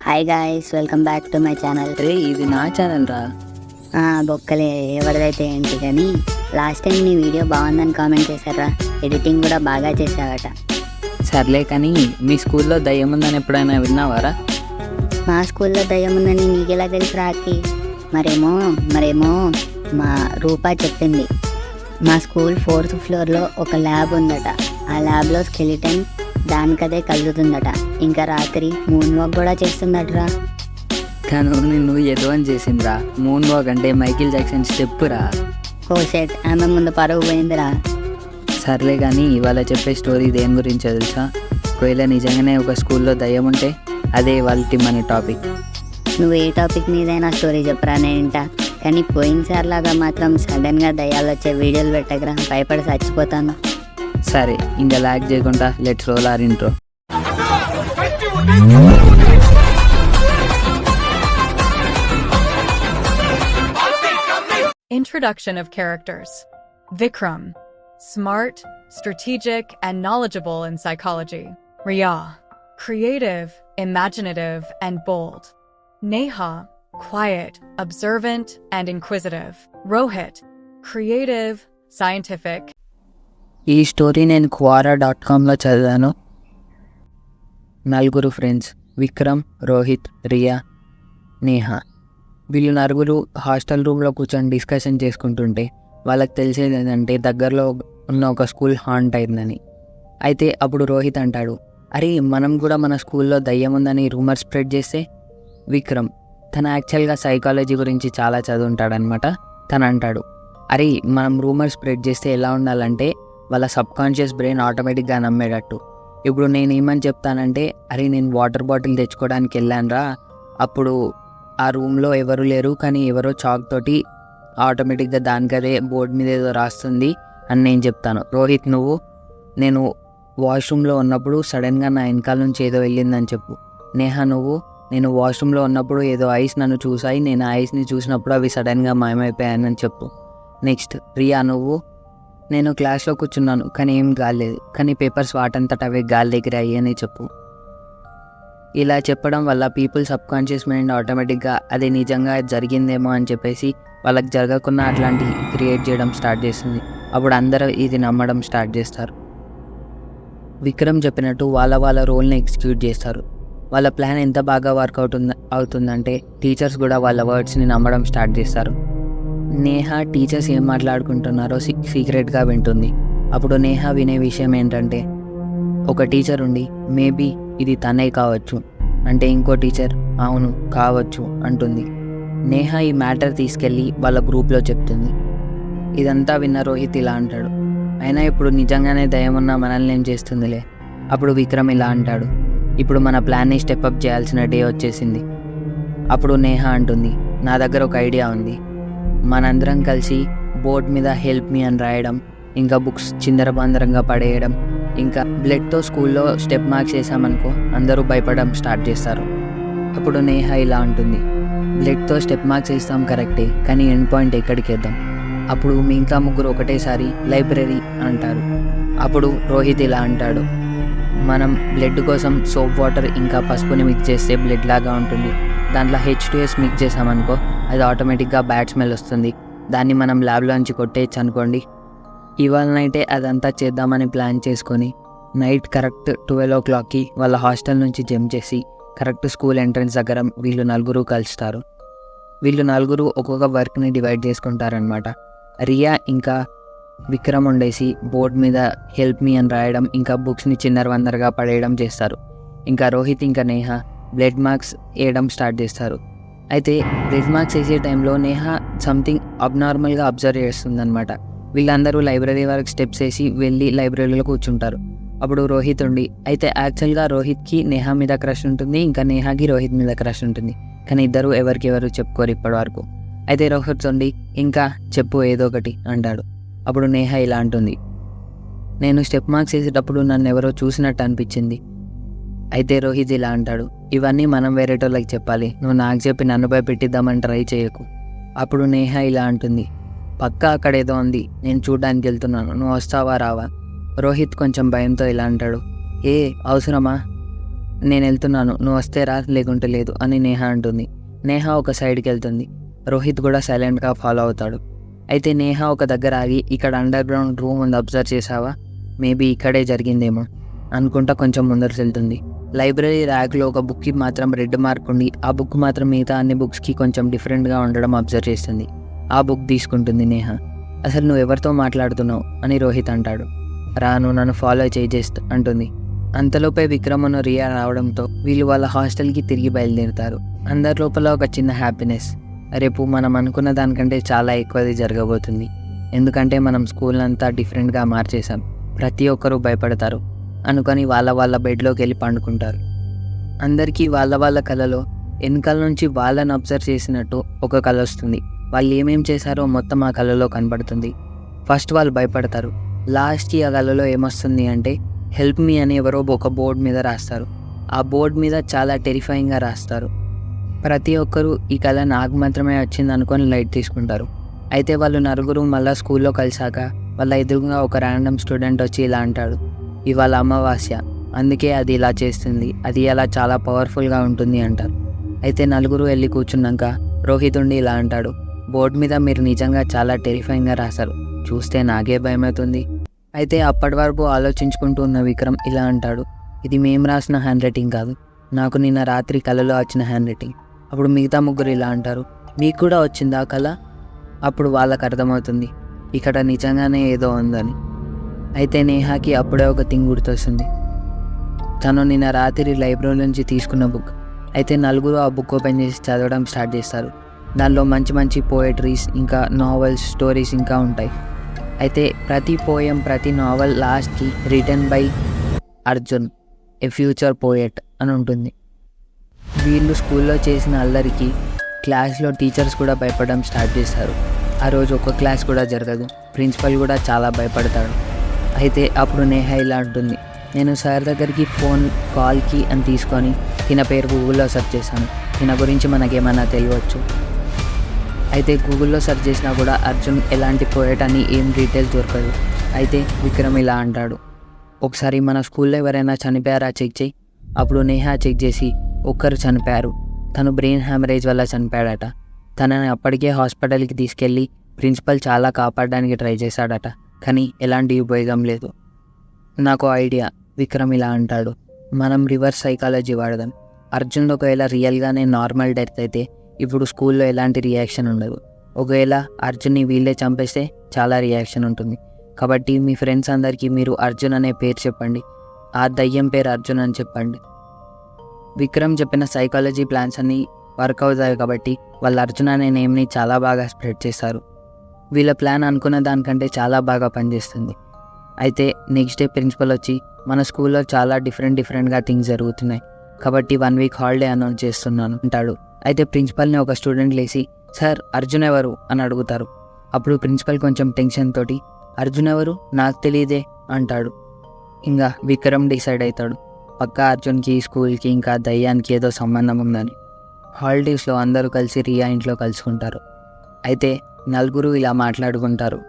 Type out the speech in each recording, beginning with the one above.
Hi guys, welcome back to my channel. రే ఇది నా ఛానల్ రా. బొక్కలే ఎవరిదైతే ఏంటి కానీ లాస్ట్ టైం నీ వీడియో బాగుందని కామెంట్ చేశారా. ఎడిటింగ్ కూడా బాగా చేసావట. సర్లే కానీ మీ స్కూల్లో దయ్యం ఉందని ఎప్పుడైనా విన్నావారా? మా స్కూల్లో దయ్యం ఉందని నీకెలా తెలుసు రాకి? మరేమో మా రూపా చెప్పింది. మా స్కూల్ 4th ఫ్లోర్లో ఒక ల్యాబ్ ఉందట. ఆ ల్యాబ్లో స్కెలిటన్ దానికదే కలుగుతుందట. ఇంకా రాత్రి మూన్ వాక్ కూడా చేస్తుందటరా. కానీ నిన్ను ఏదో అని చేసిందిరా. మూన్ వాక్ అంటే మైకిల్ జాక్సన్ స్టెప్ రా. ఓ షెట్, ఆమె ముందు పరుగు పోయిందిరా. సర్లే కానీ ఇవాళ చెప్పే స్టోరీ దేని గురించో తెలుసా? ఒకవేళ నిజంగానే ఒక స్కూల్లో దయ్యం ఉంటే అదే వాళ్ళ మన టాపిక్. నువ్వు ఏ టాపిక్ మీదైనా స్టోరీ చెప్పరా, నేంటా. కానీ పోయినసారిలాగా మాత్రం సడన్గా దయ్యాలు వచ్చే వీడియోలు పెట్టకరా, భయపడి చచ్చిపోతాను. సరే, ఇంకా లాగ్ చేయకుండా let's roll our intro. Introduction of characters. Vikram, smart, strategic, and knowledgeable in psychology. Riya, creative, imaginative, and bold. Neha, quiet, observant, and inquisitive. Rohit, creative, scientific. ఈ స్టోరీ నేను quora.comలో చదివాను. నలుగురు ఫ్రెండ్స్, విక్రమ్, రోహిత్, రియా, నేహా. వీళ్ళు నలుగురు హాస్టల్ రూమ్లో కూర్చొని discussion చేసుకుంటుంటే వాళ్ళకి తెలిసేది ఏంటంటే దగ్గరలో ఉన్న ఒక స్కూల్ హాంట్ అయిందని. అయితే అప్పుడు రోహిత్ అంటాడు, అరే మనం కూడా మన స్కూల్లో దయ్యం ఉందని రూమర్ స్ప్రెడ్ చేస్తే. విక్రమ్ తను యాక్చువల్గా సైకాలజీ గురించి చాలా చదువుంటాడనమాట. తను అంటాడు, అరే మనం రూమర్ స్ప్రెడ్ చేస్తే ఎలా ఉండాలంటే వాళ్ళ సబ్కాన్షియస్ బ్రెయిన్ ఆటోమేటిక్గా నమ్మేటట్టు. ఇప్పుడు నేను ఏమని చెప్తానంటే, అరే నేను వాటర్ బాటిల్ తెచ్చుకోవడానికి వెళ్ళానురా, అప్పుడు ఆ రూమ్లో ఎవరు లేరు, కానీ ఎవరో చాక్ తోటి ఆటోమేటిక్గా దానికదే బోర్డు మీద ఏదో రాస్తుంది అని నేను చెప్తాను. రోహిత్ నువ్వు, నేను వాష్రూమ్లో ఉన్నప్పుడు సడన్గా నా వెనకాల నుంచి ఏదో వెళ్ళిందని చెప్పు. నేహా నువ్వు, నేను వాష్రూమ్లో ఉన్నప్పుడు ఏదో ఐస్ నన్ను చూసాయి, నేను ఆ ఐస్ని చూసినప్పుడు అవి సడన్గా మాయమైపోయానని చెప్పు. నెక్స్ట్ రియా నువ్వు, నేను క్లాస్లో కూర్చున్నాను కానీ ఏం గాలేదు, కానీ పేపర్స్ వాటంతట అవే గాలి దగ్గర అయ్యని చెప్పు. ఇలా చెప్పడం వల్ల పీపుల్ సబ్కాన్షియస్ మైండ్ ఆటోమేటిక్గా అది నిజంగా జరిగిందేమో అని చెప్పేసి వాళ్ళకి జరగకుండా అట్లాంటివి క్రియేట్ చేయడం స్టార్ట్ చేస్తుంది. అప్పుడు అందరూ ఇది నమ్మడం స్టార్ట్ చేస్తారు. విక్రమ్ చెప్పినట్టు వాళ్ళ రోల్ని ఎగ్జిక్యూట్ చేస్తారు. వాళ్ళ ప్లాన్ ఎంత బాగా వర్కౌట్ అవుతుందంటే టీచర్స్ కూడా వాళ్ళ వర్డ్స్ని నమ్మడం స్టార్ట్ చేస్తారు. నేహా టీచర్స్ ఏం మాట్లాడుకుంటున్నారో సీక్రెట్గా వింటుంది. అప్పుడు నేహా వినే విషయం ఏంటంటే, ఒక టీచర్ ఉండి మేబీ ఇది తనే కావచ్చు అంటే, ఇంకో టీచర్ అవును కావచ్చు అంటుంది. నేహా ఈ మ్యాటర్ తీసుకెళ్ళి వాళ్ళ గ్రూప్లో చెప్తుంది. ఇదంతా విన్న రోహిత్ ఇలా అంటాడు, అయినా ఇప్పుడు నిజంగానే దయమున్న మనల్ని ఏం చేస్తుందిలే. అప్పుడు విక్రమ్ ఇలా అంటాడు, ఇప్పుడు మన ప్లాన్ని స్టెప్అప్ చేయాల్సిన డే వచ్చేసింది. అప్పుడు నేహా అంటుంది, నా దగ్గర ఒక ఐడియా ఉంది. మనందరం కలిసి బోర్డ్ మీద హెల్ప్ మీ అని రాయడం, ఇంకా బుక్స్ చిందరబందరంగా పడేయడం, ఇంకా బ్లడ్తో స్కూల్లో స్టెప్ మార్క్స్ వేసామనుకో అందరూ భయపడడం స్టార్ట్ చేస్తారు. అప్పుడు నేహా ఇలా ఉంటుంది, బ్లడ్తో స్టెప్ మార్క్స్ వేస్తాం కరెక్టే, కానీ ఎండ్ పాయింట్ ఎక్కడికి వేద్దాం. అప్పుడు మిగతా ముగ్గురు ఒకటేసారి లైబ్రరీ అంటారు. అప్పుడు రోహిత్ ఇలా అంటాడు, మనం బ్లడ్ కోసం సోప్ వాటర్ ఇంకా పసుపుని మిక్స్ చేస్తే బ్లడ్ లాగా ఉంటుంది, దాంట్లో H2S మిక్స్ చేసామనుకో అది ఆటోమేటిక్గా బ్యాడ్ స్మెల్ వస్తుంది, దాన్ని మనం ల్యాబ్లోంచి కొట్టేయచ్చు అనుకోండి. ఇవాళ నైటే అదంతా చేద్దామని ప్లాన్ చేసుకొని నైట్ కరెక్ట్ 12 o'clockకి వాళ్ళ హాస్టల్ నుంచి జంప్ చేసి కరెక్ట్ స్కూల్ ఎంట్రన్స్ దగ్గర వీళ్ళు నలుగురు కలుస్తారు. వీళ్ళు నలుగురు ఒక్కొక్క వర్క్ని డివైడ్ చేసుకుంటారనమాట. రియా ఇంకా విక్రమ్ ఉండేసి బోర్డ్ మీద హెల్ప్ మీ అని రాయడం, ఇంకా బుక్స్ని చిందరవందరగా పడేయడం చేస్తారు. ఇంకా రోహిత్ ఇంకా నేహా బ్లడ్ మార్క్స్ వేయడం స్టార్ట్ చేస్తారు. అయితే బ్లడ్ మార్క్స్ వేసే టైంలో నేహా సంథింగ్ అబ్నార్మల్గా అబ్జర్వ్ చేస్తుందన్నమాట. వీళ్ళందరూ లైబ్రరీ వరకు స్టెప్స్ వేసి వెళ్ళి లైబ్రరీలో కూర్చుంటారు. అప్పుడు రోహిత్ ఉండి, అయితే యాక్చువల్గా రోహిత్కి నేహా మీద క్రష్ ఉంటుంది, ఇంకా నేహాకి రోహిత్ మీద క్రష్ ఉంటుంది, కానీ ఇద్దరు ఎవరికెవరు చెప్పుకోరు ఇప్పటి వరకు. అయితే రోహిత్ ఉండి, ఇంకా చెప్పు ఏదో ఒకటి అంటాడు. అప్పుడు నేహా ఇలా అంటుంది, నేను స్టెప్ మార్క్స్ వేసేటప్పుడు నన్ను ఎవరో చూసినట్టు అనిపించింది. అయితే రోహిత్ ఇలా అంటాడు, ఇవన్నీ మనం వేరేటోళ్ళకి చెప్పాలి, నువ్వు నాకు చెప్పి నన్ను భయపెట్టిద్దామని ట్రై చేయకు. అప్పుడు నేహా ఇలా అంటుంది, పక్కా అక్కడేదో ఉంది, నేను చూడడానికి వెళ్తున్నాను, నువ్వు వస్తావా రావా. రోహిత్ కొంచెం భయంతో ఇలా అంటాడు, ఏ అవసరమా, నేను వెళ్తున్నాను, నువ్వు వస్తే రా లేకుంటే లేదు అని నేహ అంటుంది. నేహ ఒక సైడ్కి వెళ్తుంది. రోహిత్ కూడా సైలెంట్గా ఫాలో అవుతాడు. అయితే నేహ ఒక దగ్గర ఆగి, ఇక్కడ అండర్ గ్రౌండ్ రూమ్ ఉంది, అబ్జర్వ్ చేసావా? మేబీ ఇక్కడే జరిగిందేమో అనుకుంటా కొంచెం ముందరికి వెళ్తుంది. లైబ్రరీ ర్యాక్లో ఒక బుక్కి మాత్రం రెడ్ మార్క్ ఉండి ఆ బుక్ మాత్రం మిగతా అన్ని బుక్స్కి కొంచెం డిఫరెంట్గా ఉండడం అబ్జర్వ్ చేస్తుంది. ఆ బుక్ తీసుకుంటుంది నేహ. అసలు నువ్వు ఎవరితో మాట్లాడుతున్నావు అని రోహిత్ అంటాడు. రాను, నన్ను ఫాలో చేస్తూ అంటుంది. అంతలోపే విక్రమ్ను రియా రావడంతో వీళ్ళు వాళ్ళ హాస్టల్కి తిరిగి బయలుదేరుతారు. అందరి లోపల ఒక చిన్న హ్యాపీనెస్. రేపు మనం అనుకున్న దానికంటే చాలా ఎక్కువది జరగబోతుంది. ఎందుకంటే మనం స్కూల్ అంతా డిఫరెంట్గా మార్చేసాం, ప్రతి ఒక్కరూ భయపడతారు అనుకొని వాళ్ళ బెడ్లోకి వెళ్ళి పండుకుంటారు. అందరికీ వాళ్ళ కళలో వెనకాల నుంచి వాళ్ళని అబ్జర్వ్ చేసినట్టు ఒక కళ వస్తుంది. వాళ్ళు ఏమేం చేశారో మొత్తం ఆ కళలో కనబడుతుంది. ఫస్ట్ వాళ్ళు భయపడతారు. లాస్ట్కి ఆ కళలో ఏమొస్తుంది అంటే హెల్ప్ మీ అని ఎవరో ఒక బోర్డు మీద రాస్తారు. ఆ బోర్డు మీద చాలా టెరిఫైయింగ్గా రాస్తారు. ప్రతి ఒక్కరూ ఈ కళ నాకు మాత్రమే వచ్చింది అనుకొని లైట్ తీసుకుంటారు. అయితే వాళ్ళు నలుగురు మళ్ళీ స్కూల్లో కలిసాక వాళ్ళ ఎదురుగా ఒక ర్యాండమ్ స్టూడెంట్ వచ్చి ఇలా అంటాడు, ఇవాళ అమావాస్య, అందుకే అది ఇలా చేస్తుంది, అది అలా చాలా పవర్ఫుల్గా ఉంటుంది అంటారు. అయితే నలుగురు వెళ్ళి కూర్చున్నాక రోహిత్ ఉండి ఇలా అంటాడు, బోర్డు మీద మీరు నిజంగా చాలా టెరిఫైయింగ్గా రాశారు, చూస్తే నాకే భయమవుతుంది. అయితే అప్పటి వరకు ఆలోచించుకుంటూ ఉన్న విక్రమ్ ఇలా అంటాడు, ఇది మేము రాసిన హ్యాండ్ రైటింగ్ కాదు, నాకు నిన్న రాత్రి కళలో వచ్చిన హ్యాండ్ రైటింగ్. అప్పుడు మిగతా ముగ్గురు ఇలా అంటారు, మీకు కూడా వచ్చిందా కళ? అప్పుడు వాళ్ళకు అర్థమవుతుంది ఇక్కడ నిజంగానే ఏదో ఉందని. అయితే నేహాకి అప్పుడే ఒక థింగ్ గుర్తొస్తుంది. తను నిన్న రాత్రి లైబ్రరీ నుంచి తీసుకున్న బుక్. అయితే నలుగురు ఆ బుక్ ఓపెన్ చేసి చదవడం స్టార్ట్ చేస్తారు. దానిలో మంచి పోయట్రీస్, ఇంకా నావెల్స్, స్టోరీస్ ఇంకా ఉంటాయి. అయితే ప్రతి పోయం, ప్రతి నావెల్ లాస్ట్కి written by Arjun, A future poet అని ఉంటుంది. వీళ్ళు స్కూల్లో చేసిన అల్లరికి క్లాస్లో టీచర్స్ కూడా భయపడడం స్టార్ట్ చేస్తారు. ఆ రోజు ఒక క్లాస్ కూడా జరగదు, ప్రిన్సిపల్ కూడా చాలా భయపడతాడు. అయితే అప్పుడు నేహ ఇలా అంటుంది, నేను సార్ దగ్గరికి ఫోన్ కాల్కి అని తీసుకొని తిన పేరు గూగుల్లో సెర్చ్ చేశాను, తిన గురించి మనకేమైనా తెలియవచ్చు. అయితే గూగుల్లో సెర్చ్ చేసినా కూడా అర్జున్ ఎలాంటి పోయెట్ అని ఏం డీటెయిల్స్ దొరకదు. అయితే విక్రమ్ ఇలా అంటాడు, ఒకసారి మన స్కూల్లో ఎవరైనా చనిపోయారా చెక్ చేయి. అప్పుడు నేహ చెక్ చేసి ఒక్కరు చనిపోయారు, తను బ్రెయిన్ హ్యామరేజ్ వల్ల చనిపోయాడట. తనని అప్పటికే హాస్పిటల్కి తీసుకెళ్ళి ప్రిన్సిపల్ చాలా కాపాడడానికి ట్రై చేశాడట, కానీ ఎలాంటి ఉపయోగం లేదు. నాకు ఐడియా, విక్రమ్ ఇలా అంటాడు, మనం రివర్స్ సైకాలజీ వాడదాం. అర్జున్ ఒకవేళ రియల్గానే నార్మల్ డెత్ అయితే ఇప్పుడు స్కూల్లో ఎలాంటి రియాక్షన్ ఉండదు. ఒకవేళ అర్జున్ని వీళ్ళే చంపేస్తే చాలా రియాక్షన్ ఉంటుంది. కాబట్టి మీ ఫ్రెండ్స్ అందరికీ మీరు అర్జున్ అనే పేరు చెప్పండి, ఆ దయ్యం పేరు అర్జున్ అని చెప్పండి. విక్రమ్ చెప్పిన సైకాలజీ ప్లాన్స్ అన్నీ వర్క్ అవుతాయి కాబట్టి వాళ్ళు అర్జున్ అనే నేమ్ని చాలా బాగా స్ప్రెడ్ చేస్తారు. వీళ్ళ ప్లాన్ అనుకున్న దానికంటే చాలా బాగా పనిచేస్తుంది. అయితే నెక్స్ట్ డే ప్రిన్సిపల్ వచ్చి మన స్కూల్లో చాలా డిఫరెంట్గా థింగ్స్ జరుగుతున్నాయి కాబట్టి 1 వీక్ హాలిడే అనౌన్స్ చేస్తున్నాను అంటాడు. అయితే ప్రిన్సిపల్ని ఒక స్టూడెంట్ లేసి, సార్ అర్జున్ ఎవరు అని అడుగుతారు. అప్పుడు ప్రిన్సిపల్ కొంచెం టెన్షన్ తోటి, అర్జున్ ఎవరు నాకు తెలియదే అంటాడు. ఇంకా విక్రమ్ డిసైడ్ అవుతాడు, పక్కా అర్జున్కి స్కూల్కి ఇంకా దయ్యానికి ఏదో సంబంధం ఉందని. హాలిడేస్లో అందరూ కలిసి రియా ఇంట్లో కలుసుకుంటారు. అయితే నలుగురు ఇలా మాట్లాడుకుంటారు,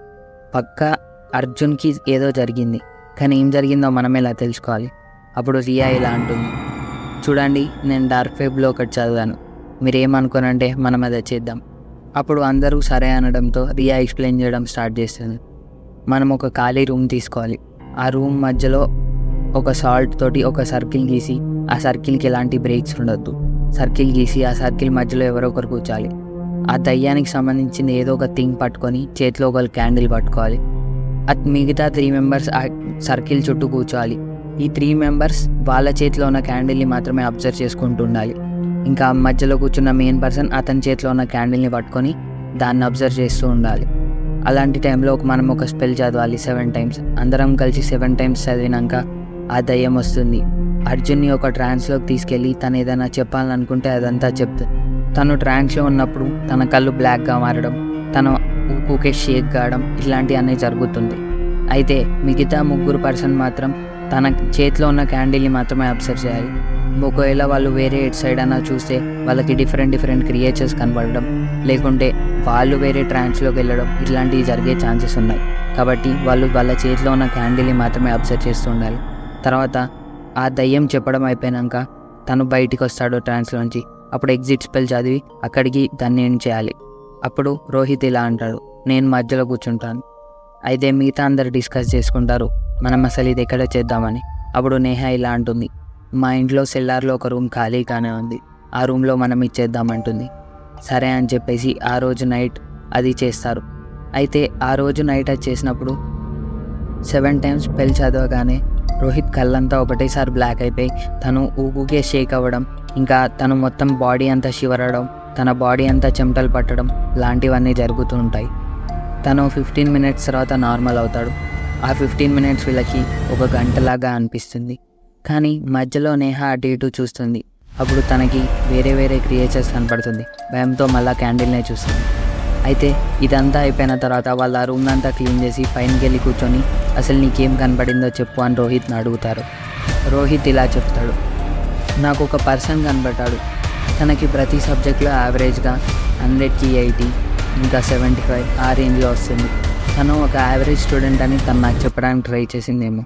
పక్కా అర్జున్కి ఏదో జరిగింది, కానీ ఏం జరిగిందో మనం ఎలా తెలుసుకోవాలి. అప్పుడు రియా ఇలా అంటుంది, చూడండి నేను డార్క్ వెబ్లో ఒకటి చదివాను, మీరేమనుకోనంటే మనం అదే చేద్దాం. అప్పుడు అందరూ సరే అనడంతో రియా ఎక్స్ప్లెయిన్ చేయడం స్టార్ట్ చేస్తుంది. మనం ఒక ఖాళీ రూమ్ తీసుకోవాలి, ఆ రూమ్ మధ్యలో ఒక సాల్ట్ తోటి ఒక సర్కిల్ గీసి ఆ సర్కిల్కి ఎలాంటి బ్రేక్స్ ఉండొద్దు. సర్కిల్ గీసి ఆ సర్కిల్ మధ్యలో ఎవరో ఒకరు కూర్చోాలి. ఆ దయ్యానికి సంబంధించిన ఏదో ఒక థింగ్ పట్టుకొని చేతిలో ఒక క్యాండిల్ పట్టుకోవాలి. మిగతా 3 మెంబర్స్ ఆ సర్కిల్ చుట్టూ కూర్చోవాలి. ఈ 3 మెంబర్స్ వాళ్ళ చేతిలో ఉన్న క్యాండిల్ని మాత్రమే అబ్జర్వ్ చేసుకుంటూ ఉండాలి. ఇంకా మధ్యలో కూర్చున్న మెయిన్ పర్సన్ అతని చేతిలో ఉన్న క్యాండిల్ని పట్టుకొని దాన్ని అబ్జర్వ్ చేస్తూ ఉండాలి. అలాంటి టైంలో మనం ఒక స్పెల్ చదవాలి 7 times. అందరం కలిసి 7 times చదివినాక ఆ దయ్యం వస్తుంది. అర్జున్ని ఒక ట్రాన్స్లోకి తీసుకెళ్ళి తను ఏదైనా చెప్పాలనుకుంటే అదంతా చెప్తుంది. తను ట్రాన్స్లో ఉన్నప్పుడు తన కళ్ళు బ్లాక్గా మారడం, తను ఊకే షేక్ కావడం ఇలాంటివన్నీ జరుగుతుంది. అయితే మిగతా 3 పర్సన్ మాత్రం తన చేతిలో ఉన్న క్యాండిల్ని మాత్రమే అబ్జర్వ్ చేయాలి. ఒకవేళ వాళ్ళు వేరే ఎడ్ సైడ్ అన్నా చూస్తే వాళ్ళకి డిఫరెంట్ క్రియేచర్స్ కనబడడం, లేకుంటే వాళ్ళు వేరే ట్రాన్స్లోకి వెళ్ళడం ఇట్లాంటివి జరిగే ఛాన్సెస్ ఉన్నాయి. కాబట్టి వాళ్ళు వాళ్ళ చేతిలో ఉన్న క్యాండిల్ని మాత్రమే అబ్జర్వ్ చేస్తూ ఉండాలి. తర్వాత ఆ దయ్యం చెప్పడం అయిపోయాక తను బయటికి వస్తాడు ట్రాన్స్లోంచి. అప్పుడు ఎగ్జిట్ స్పెల్ చదివి అక్కడికి దాన్ని ఏం చేయాలి. అప్పుడు రోహిత్ ఇలా అంటాడు, నేను మధ్యలో కూర్చుంటాను. అయితే మిగతా అందరు డిస్కస్ చేసుకుంటారు మనం అసలు ఇది ఎక్కడ చేద్దామని. అప్పుడు నేహ ఇలా అంటుంది, మా ఇంట్లో సెల్లార్లో ఒక రూమ్ ఖాళీగానే ఉంది, ఆ రూమ్లో మనం ఇచ్చేద్దామంటుంది. సరే అని చెప్పేసి ఆ రోజు నైట్ అది చేస్తారు. అయితే ఆ రోజు నైట్ అది చేసినప్పుడు 7 times స్పెల్ చదవగానే రోహిత్ కళ్ళంతా ఒకటేసారి బ్లాక్ అయిపోయి తను ఊగుకే షేక్ అవ్వడం, ఇంకా తను మొత్తం బాడీ అంతా షివరడం, తన బాడీ అంతా చెమటలు పట్టడం లాంటివన్నీ జరుగుతూ ఉంటాయి. తను 15 minutes తర్వాత నార్మల్ అవుతాడు. ఆ 15 minutes వీళ్ళకి ఒక గంటలాగా అనిపిస్తుంది. కానీ మధ్యలో నేహ అటు ఇటు చూస్తుంది. అప్పుడు తనకి వేరే వేరే క్రియేచర్స్ కనపడుతుంది. భయంతో మళ్ళీ క్యాండిల్నే చూస్తుంది. అయితే ఇదంతా అయిపోయిన తర్వాత వాళ్ళ రూమ్ అంతా క్లీన్ చేసి పైనకి వెళ్ళి కూర్చొని అసలు నీకేం కనపడిందో చెప్పు అని రోహిత్ని అడుగుతారు. రోహిత్ ఇలా చెప్తాడు, నాకు ఒక పర్సన్ కనబడ్డాడు. తనకి ప్రతి సబ్జెక్ట్లో యావరేజ్గా 100కి 80 ఇంకా 75 ఆ రేంజ్లో వస్తుంది. తను ఒక యావరేజ్ స్టూడెంట్ అని తను నాకు చెప్పడానికి ట్రై చేసిందేమో.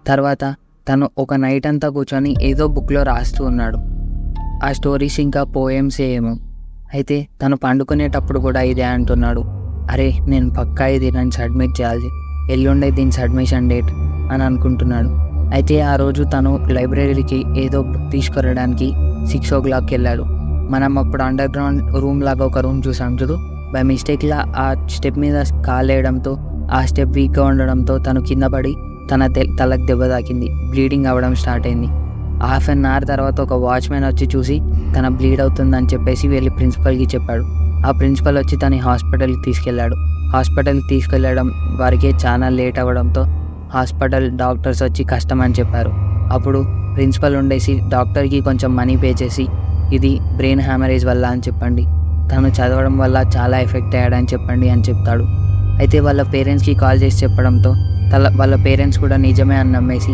తర్వాత తను ఒక నైట్ అంతా కూర్చొని ఏదో బుక్లో రాస్తూ ఉన్నాడు. ఆ స్టోరీస్ ఇంకా పోయమ్సే ఏమో. అయితే తను పండుకునేటప్పుడు కూడా ఇదే అంటున్నాడు, అరే నేను పక్కా ఇది నన్ను సబ్మిట్ చేయాలి, ఎల్లుండే దీని సబ్మిషన్ డేట్ అని అనుకుంటున్నాడు. అయితే ఆ రోజు తను లైబ్రరీకి ఏదో బుక్ తీసుకురావడానికి 6 o'clock వెళ్ళాడు. మనం అప్పుడు అండర్ గ్రౌండ్ రూమ్ లాగా ఒక రూమ్ చూసాం చూడు, బై మిస్టేక్లా ఆ స్టెప్ మీద కాలేయడంతో ఆ స్టెప్ వీక్గా ఉండడంతో తను కింద పడి తన తలకు దెబ్బ తాకింది. బ్లీడింగ్ అవ్వడం స్టార్ట్ అయింది. 1/2 తర్వాత ఒక వాచ్మెన్ వచ్చి చూసి తన బ్లీడ్ అవుతుందని చెప్పేసి వెళ్ళి ప్రిన్సిపల్కి చెప్పాడు. ఆ ప్రిన్సిపల్ వచ్చి తన హాస్పిటల్కి తీసుకెళ్ళాడు. హాస్పిటల్కి తీసుకెళ్ళడం వారికి చాలా లేట్ అవ్వడంతో హాస్పిటల్ డాక్టర్స్ వచ్చి కష్టం అని చెప్పారు. అప్పుడు ప్రిన్సిపల్ ఉండేసి డాక్టర్కి కొంచెం మనీ పే చేసి ఇది బ్రెయిన్ హ్యామరేజ్ వల్ల అని చెప్పండి, తను చదవడం వల్ల చాలా ఎఫెక్ట్ అయ్యాడని చెప్పండి అని చెప్తాడు. అయితే వాళ్ళ పేరెంట్స్కి కాల్ చేసి చెప్పడంతో వాళ్ళ పేరెంట్స్ కూడా నిజమే అని నమ్మేసి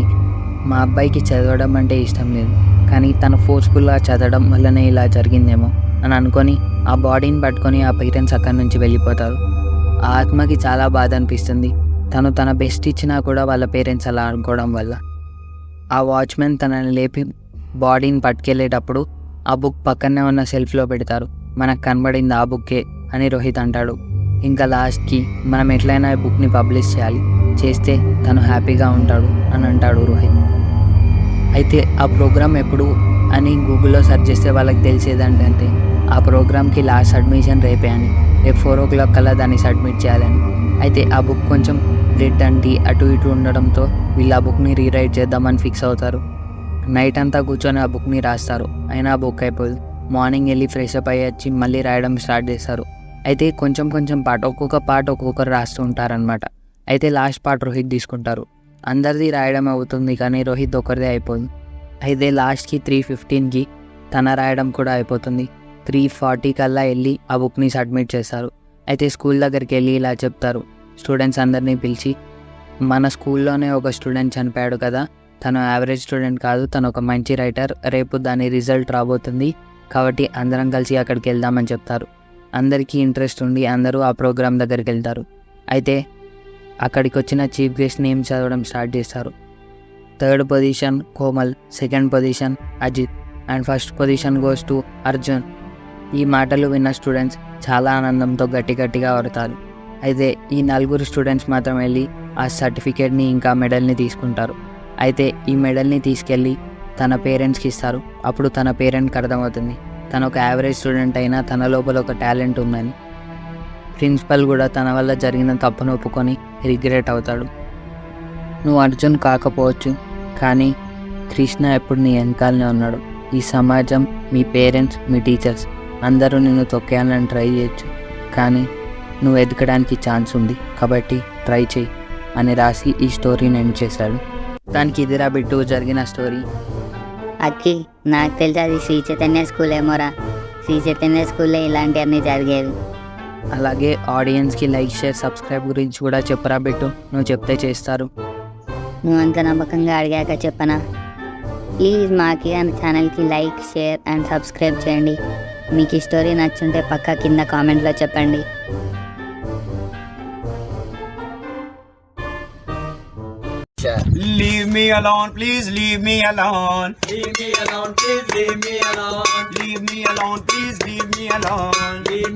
మా అబ్బాయికి చదవడం అంటే ఇష్టం లేదు, కానీ తను ఫోర్స్ఫుల్గా చదవడం వల్లనే ఇలా జరిగిందేమో అని అనుకొని ఆ బాడీని పట్టుకొని ఆ పేరెంట్స్ అక్కడి నుంచి వెళ్ళిపోతారు. ఆ ఆత్మకి చాలా బాధ అనిపిస్తుంది. తను తన బెస్ట్ ఇచ్చినా కూడా వాళ్ళ పేరెంట్స్ అలా అనుకోవడం వల్ల. ఆ వాచ్మెన్ తనని లేపి బాడీని పట్టుకెళ్ళేటప్పుడు ఆ బుక్ పక్కనే ఉన్న సెల్ఫ్లో పెడతారు. మనకు కనబడింది ఆ బుక్కే అని రోహిత్ అంటాడు. ఇంకా లాస్ట్కి మనం ఎట్లయినా ఈ బుక్ని పబ్లిష్ చేయాలి, చేస్తే తను హ్యాపీగా ఉంటాడు అని అంటాడు రోహిత్. అయితే ఆ ప్రోగ్రామ్ ఎప్పుడు అని గూగుల్లో సెర్చ్ చేస్తే వాళ్ళకి తెలిసేదంటే ఆ ప్రోగ్రామ్కి లాస్ట్ సబ్మిషన్ రేపే అని, రేపు 4 o'clock కల్లా దాన్ని సబ్మిట్ చేయాలని. అయితే ఆ బుక్ కొంచెం బ్లడ్ అంటి అటు ఇటు ఉండడంతో వీళ్ళు ఆ బుక్ని రీరైట్ చేద్దామని ఫిక్స్ అవుతారు. నైట్ అంతా కూర్చొని ఆ బుక్ని రాస్తారు. అయినా ఆ బుక్ అయిపోదు. మార్నింగ్ వెళ్ళి ఫ్రెష్ అప్ అయ్యి వచ్చి మళ్ళీ రాయడం స్టార్ట్ చేస్తారు. అయితే కొంచెం పార్ట్ ఒక్కొక్కరు రాస్తూ ఉంటారనమాట. అయితే లాస్ట్ పార్ట్ రోహిత్ తీసుకుంటారు. అందరిది రాయడం అవుతుంది కానీ రోహిత్ ఒకరిదే అయిపోతుంది. అయితే లాస్ట్కి 3:15కి తన రాయడం కూడా అయిపోతుంది. 3:40 కల్లా వెళ్ళి ఆ బుక్ని సబ్మిట్ చేస్తారు. అయితే స్కూల్ దగ్గరికి వెళ్ళి ఇలా చెప్తారు, స్టూడెంట్స్ అందరినీ పిలిచి, మన స్కూల్లోనే ఒక స్టూడెంట్ చనిపోయాడు కదా, తను యావరేజ్ స్టూడెంట్ కాదు, తను ఒక మంచి రైటర్, రేపు దాని రిజల్ట్ రాబోతుంది కాబట్టి అందరం కలిసి అక్కడికి వెళ్దామని చెప్తారు. అందరికీ ఇంట్రెస్ట్ ఉండి అందరూ ఆ ప్రోగ్రామ్ దగ్గరికి వెళ్తారు. అయితే అక్కడికి వచ్చిన చీఫ్ గెస్ట్ నేమ్ చదవడం స్టార్ట్ చేస్తారు. 3rd position Komal, 2nd position Ajith and 1st position goes to Arjun. ఈ మాటలు విన్న స్టూడెంట్స్ చాలా ఆనందంతో గట్టిగా ఆడతారు. అయితే ఈ 4 స్టూడెంట్స్ మాత్రం వెళ్ళి ఆ సర్టిఫికేట్ని ఇంకా మెడల్ని తీసుకుంటారు. అయితే ఈ మెడల్ని తీసుకెళ్ళి తన పేరెంట్స్కి ఇస్తారు. అప్పుడు తన పేరెంట్కి అర్థమవుతుంది తను ఒక యావరేజ్ స్టూడెంట్ అయినా తన లోపల ఒక టాలెంట్ ఉందని. ప్రిన్సిపల్ కూడా తన వల్ల జరిగిన తప్పును ఒప్పుకొని రిగ్రెట్ అవుతాడు. నువ్వు అర్జున్ కాకపోవచ్చు, కానీ కృష్ణ ఎప్పుడు నీ వెనకాలనే ఉన్నాడు. ఈ సమాజం, మీ పేరెంట్స్, మీ టీచర్స్ అందరూ నిన్ను తొక్కేయాలని ట్రై చేయొచ్చు, కానీ నువ్వు ఎదగడానికి ఛాన్స్ ఉంది కాబట్టి ట్రై చేయి అని రాసి ఈ స్టోరీని ఎండ్ చేశాడు. దానికి ఇదిరా బిట్టు జరిగిన స్టోరీ. అక్కి, నాకు తెలిసి అది శ్రీ చైతన్య స్కూల్ ఏమోరా. శ్రీ చైతన్య స్కూల్లో ఇలాంటివన్నీ జరిగేవి. అలాగే ఆడియన్స్కి లైక్, షేర్, సబ్స్క్రైబ్ గురించి కూడా చెప్పరా బిట్టు, నువ్వు చెప్తే చేస్తారు. నువ్వు అంత నమ్మకంగా అడిగాక చెప్పనా? ప్లీజ్ మాకి ఛానల్కి లైక్, షేర్ అండ్ సబ్స్క్రైబ్ చేయండి. మీకు ఈ స్టోరీ నచ్చుంటే పక్కా కింద కామెంట్లో చెప్పండి. Leave Leave me alone, please leave me alone. Leave me alone, please leave me alone. Leave me alone, please leave me alone. Leave